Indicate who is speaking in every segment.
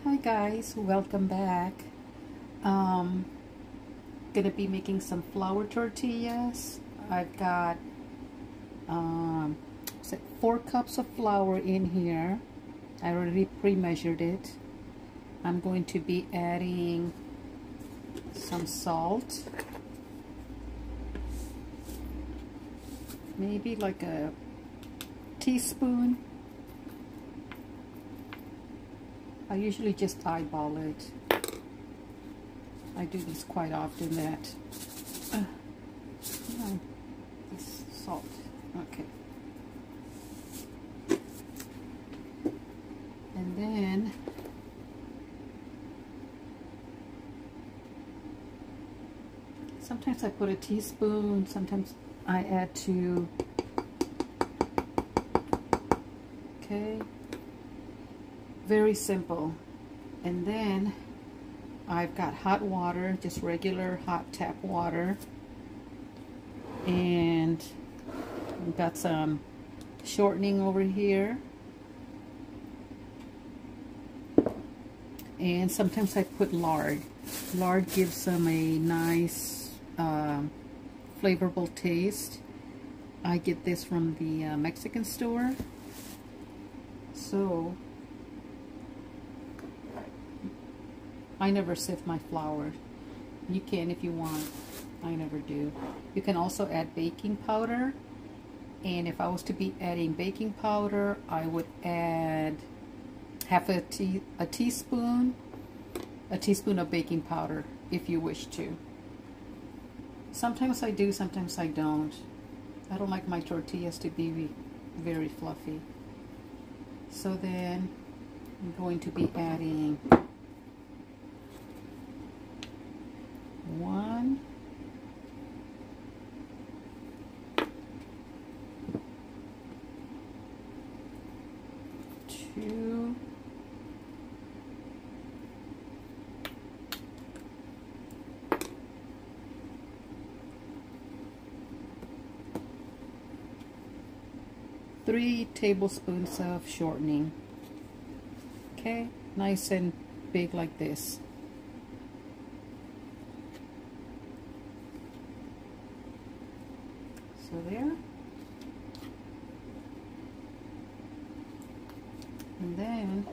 Speaker 1: Hi guys, welcome back. Um, gonna be making some flour tortillas. I've got 4 cups of flour in here. I already pre-measured it. I'm going to be adding some salt, maybe like a teaspoon. I usually just eyeball it. I do this quite often that this salt. Okay. And then sometimes I put a teaspoon, sometimes I add 2. Okay. Very simple. And then I've got hot water, just regular hot tap water, and I've got some shortening over here, and sometimes I put lard. Lard gives them a nice flavorful taste. I get this from the Mexican store. So I never sift my flour. You can if you want. I never do. You can also add baking powder. And if I was to be adding baking powder, I would add half a teaspoon of baking powder if you wish to. Sometimes I do, sometimes I don't. I don't like my tortillas to be very fluffy. So then I'm going to be adding 1, 2, 3 tablespoons of shortening. Okay, nice and big like this. So there. And then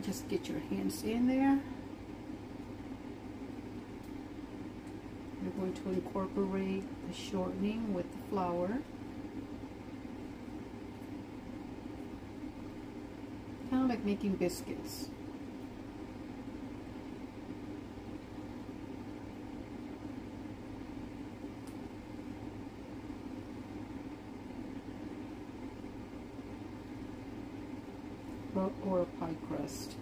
Speaker 1: just get your hands in there. You're going to incorporate the shortening with the flour. Kind of like making biscuits. Or a pie crust.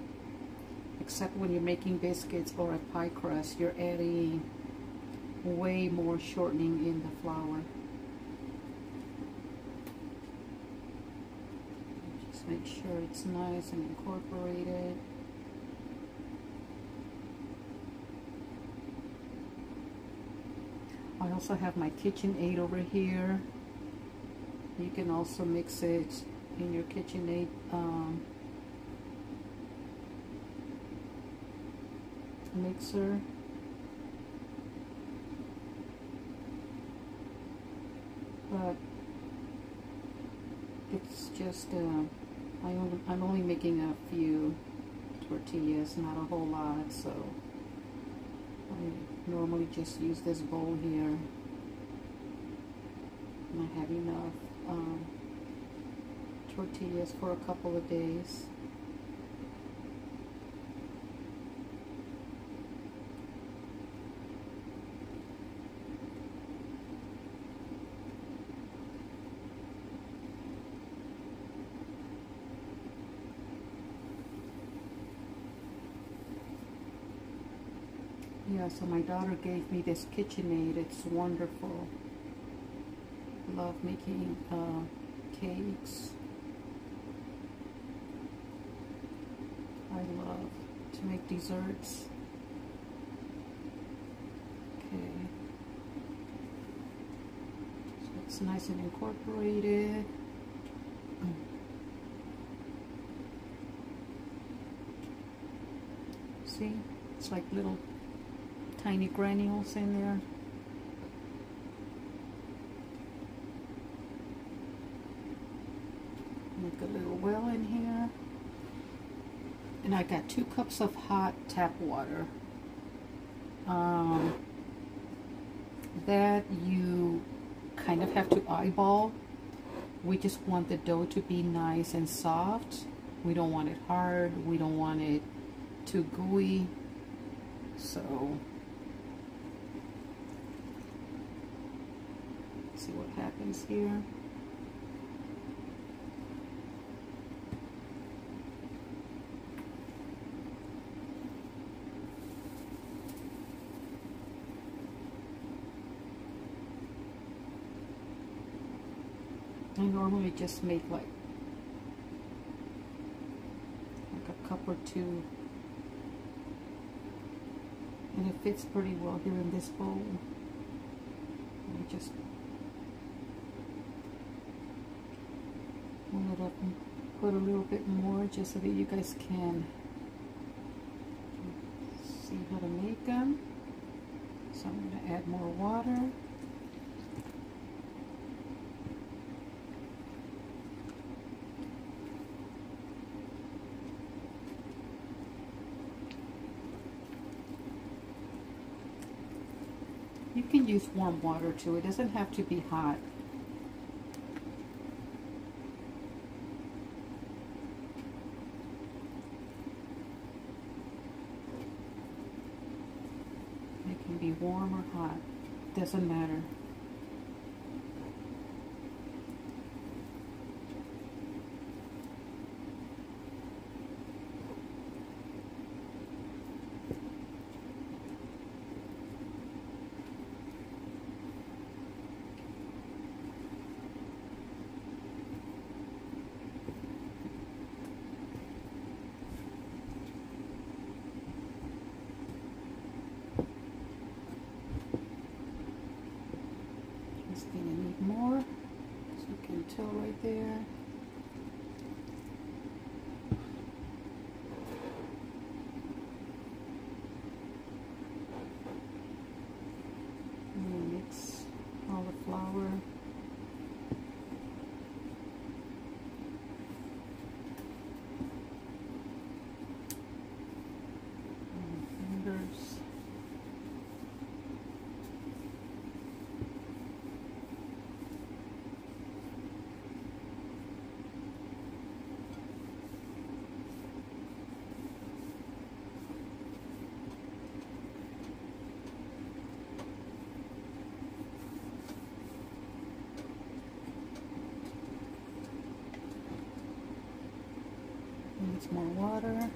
Speaker 1: Except when you're making biscuits or a pie crust, you're adding way more shortening in the flour. Just make sure it's nice and incorporated. I also have my KitchenAid over here. You can also mix it in your KitchenAid mixer. But it's just I'm only making a few tortillas, not a whole lot, so I normally just use this bowl here, and I have enough tortillas for a couple of days. Yeah, so my daughter gave me this KitchenAid. It's wonderful. Love making cakes. I love to make desserts. It's nice and incorporated. See, it's like little tiny granules in there. Make a little well in here. And I got 2 cups of hot tap water. That you kind of have to eyeball. We just want the dough to be nice and soft. We don't want it hard. We don't want it too gooey. So, see what happens here. I normally just make like a cup or 2, and it fits pretty well here in this bowl. I just pull it up and put a little bit more just so that you guys can see how to make them. So I'm going to add more water. You can use warm water too. It doesn't have to be hot. It can be warm or hot. Doesn't matter. Just gonna need more, so you can tell right there. And then mix all the flour. And fingers. Needs more water.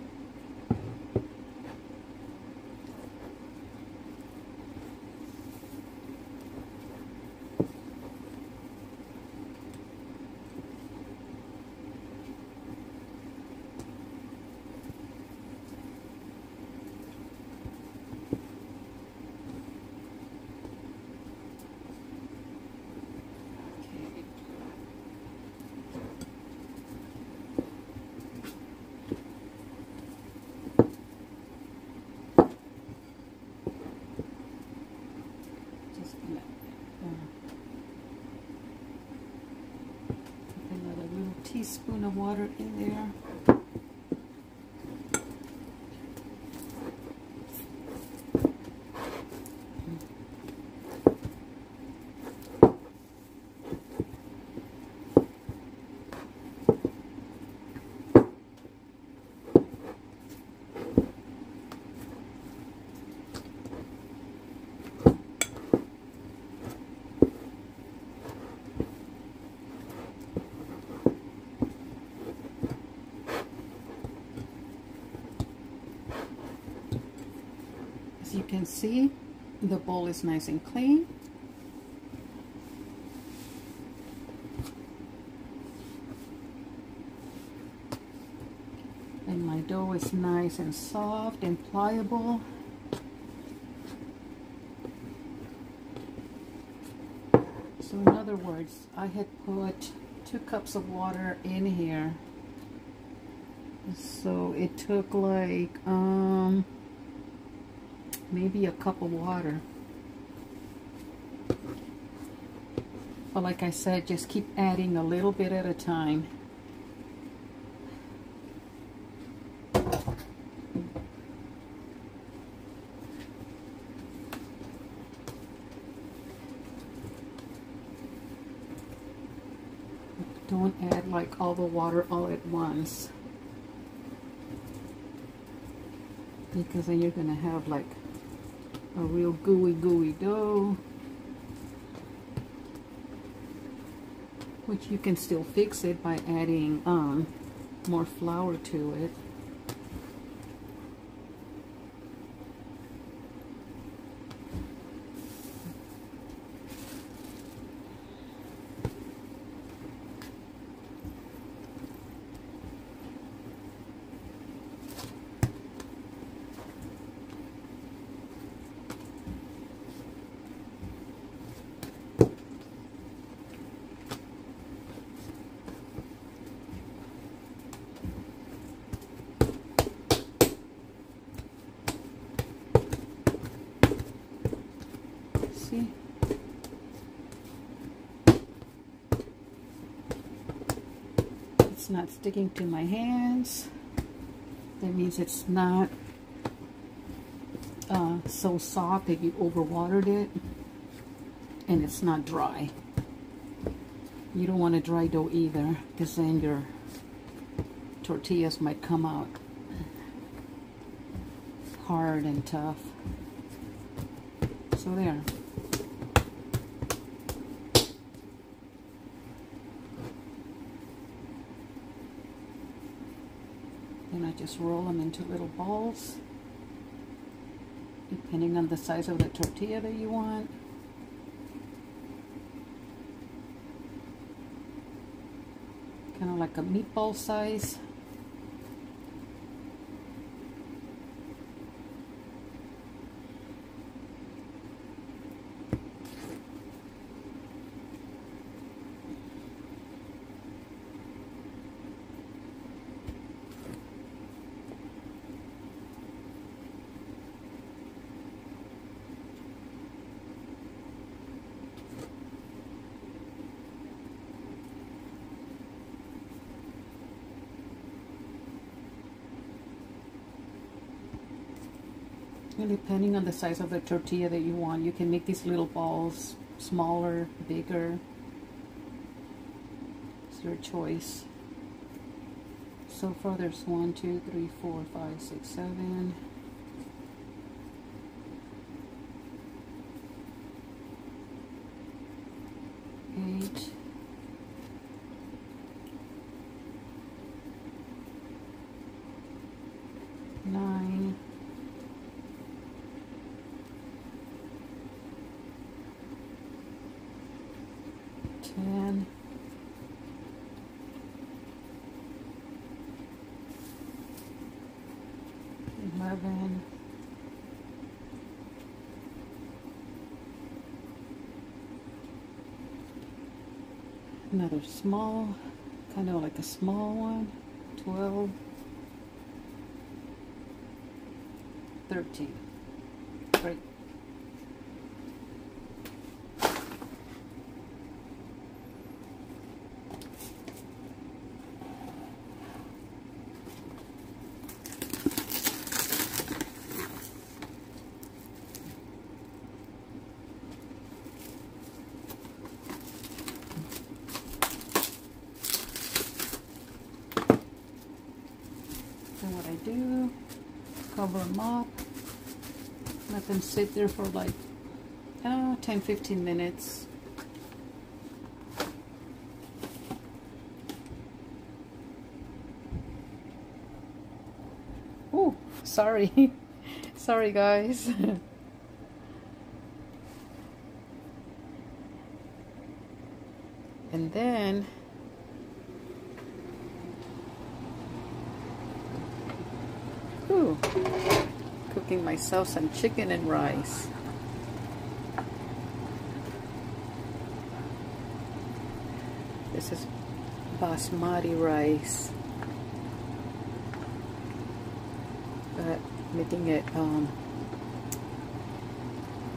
Speaker 1: Teaspoon of water in there. As you can see, the bowl is nice and clean. And my dough is nice and soft and pliable. So So in other words, I had put 2 cups of water in here. So it took like maybe a cup of water. But like I said, just keep adding a little bit at a time. Don't add like all the water all at once, because then you're gonna have like a real gooey dough, which you can still fix it by adding more flour to it. See? It's not sticking to my hands. That means it's not so soft that you overwatered it, and it's not dry. You don't want a dry dough either, because then your tortillas might come out hard and tough. So there. Then I just roll them into little balls, depending on the size of the tortilla that you want. Kind of like a meatball size. And depending on the size of the tortilla that you want, you can make these little balls smaller, bigger. It's your choice. So far there's 1, 2, 3, 4, 5, 6, 7. 8. 9. 10. 11. 'Another small, kind of like a small one. 12. 13. Great. Then what I do, cover them up, let them sit there for like 10-15 minutes. Oh, sorry. Sorry guys. And then cooking myself some chicken and rice. This is basmati rice, but making it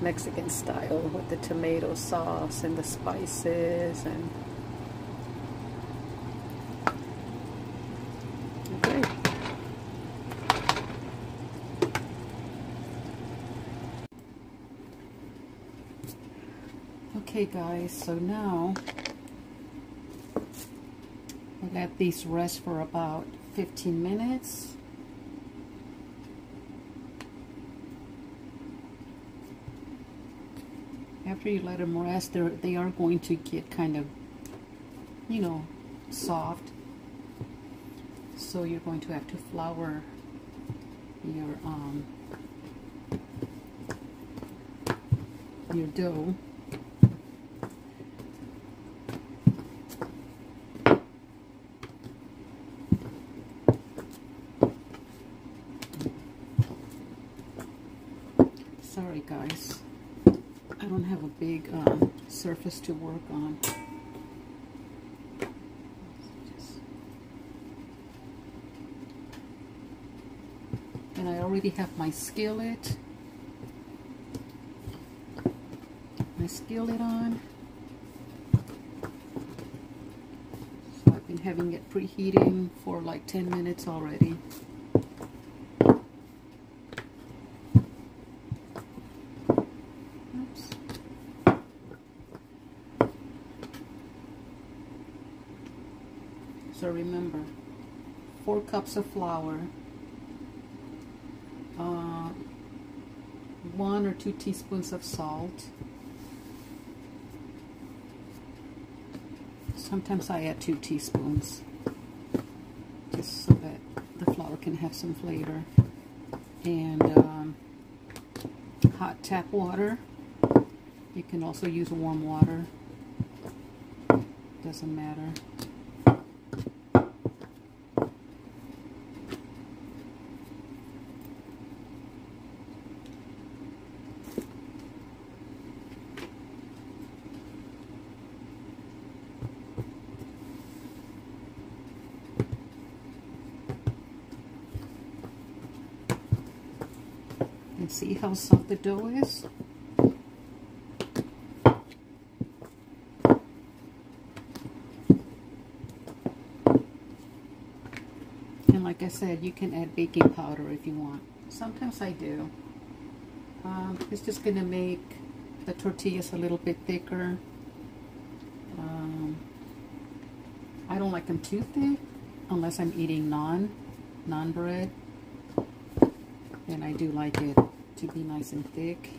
Speaker 1: Mexican style with the tomato sauce and the spices and okay. Okay guys, so now I'll let these rest for about 15 minutes. After you let them rest, they are going to get kind of, you know, soft. So you're going to have to flour your dough. Sorry guys, I don't have a big surface to work on. And I already have my skillet on. So I've been having it preheating for like 10 minutes already. Oops. So remember, 4 cups of flour, 1 or 2 teaspoons of salt. Sometimes I add 2 teaspoons just so that the flour can have some flavor. And hot tap water. You can also use warm water. Doesn't matter. And see how soft the dough is? And like I said, you can add baking powder if you want. Sometimes I do. It's just going to make the tortillas a little bit thicker. I don't like them too thick unless I'm eating naan bread. And I do like it to be nice and thick.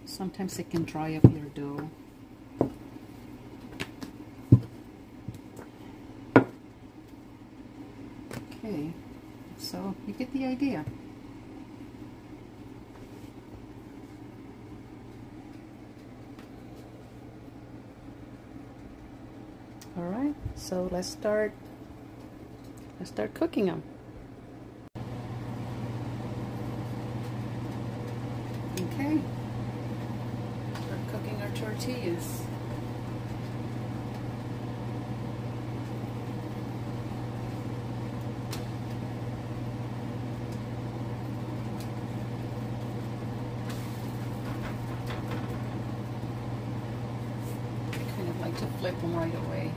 Speaker 1: Sometimes it can dry up your dough. Okay, so you get the idea. All right, so let's start cooking them. Okay, start cooking our tortillas. I kind of like to flip them right away.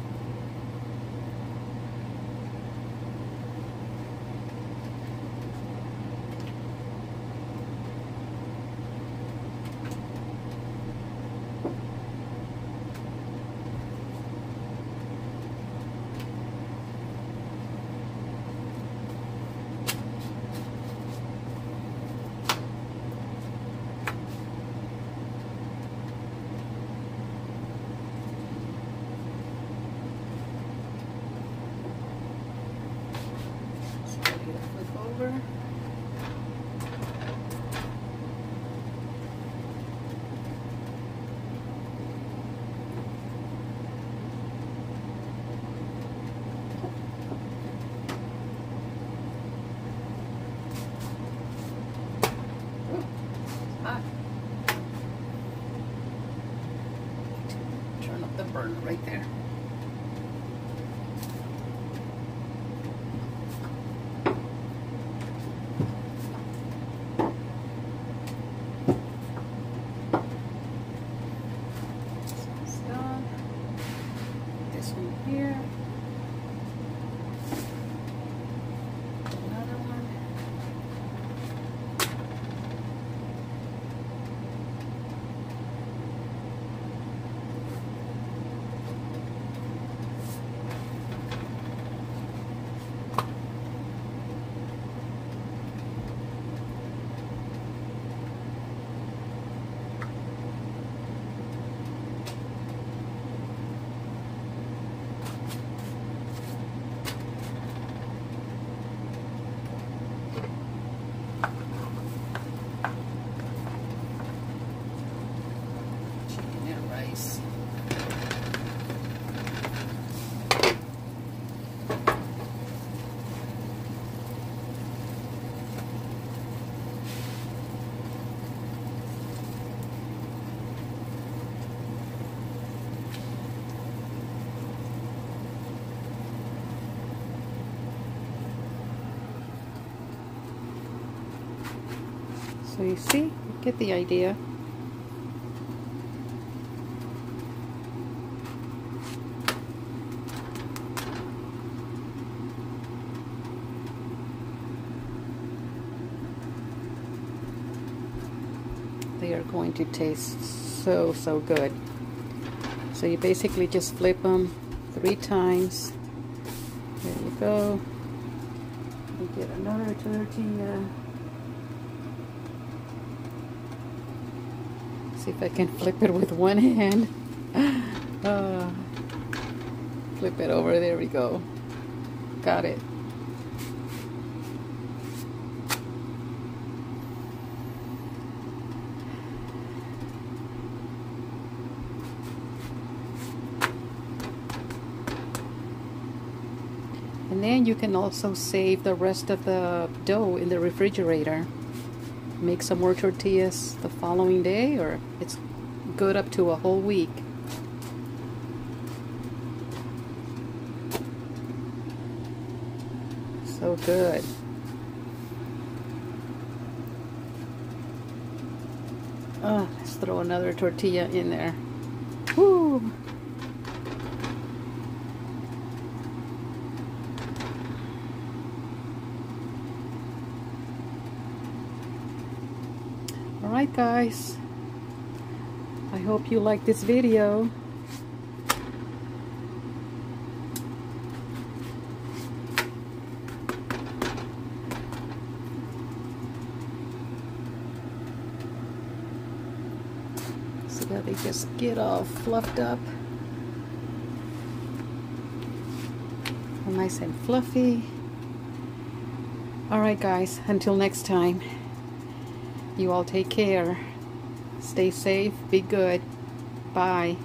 Speaker 1: So you see, you get the idea. They are going to taste so good. So you basically just flip them 3 times. There you go. We get another tortilla. See if I can flip it with one hand. Flip it over. There we go. Got it. And then you can also save the rest of the dough in the refrigerator. Make some more tortillas the following day, or it's good up to a whole week. So good. Oh, let's throw another tortilla in there. Woo! Alright guys, I hope you like this video. See how they just get all fluffed up. All nice and fluffy. Alright guys, until next time. You all take care. Stay safe. Be good. Bye.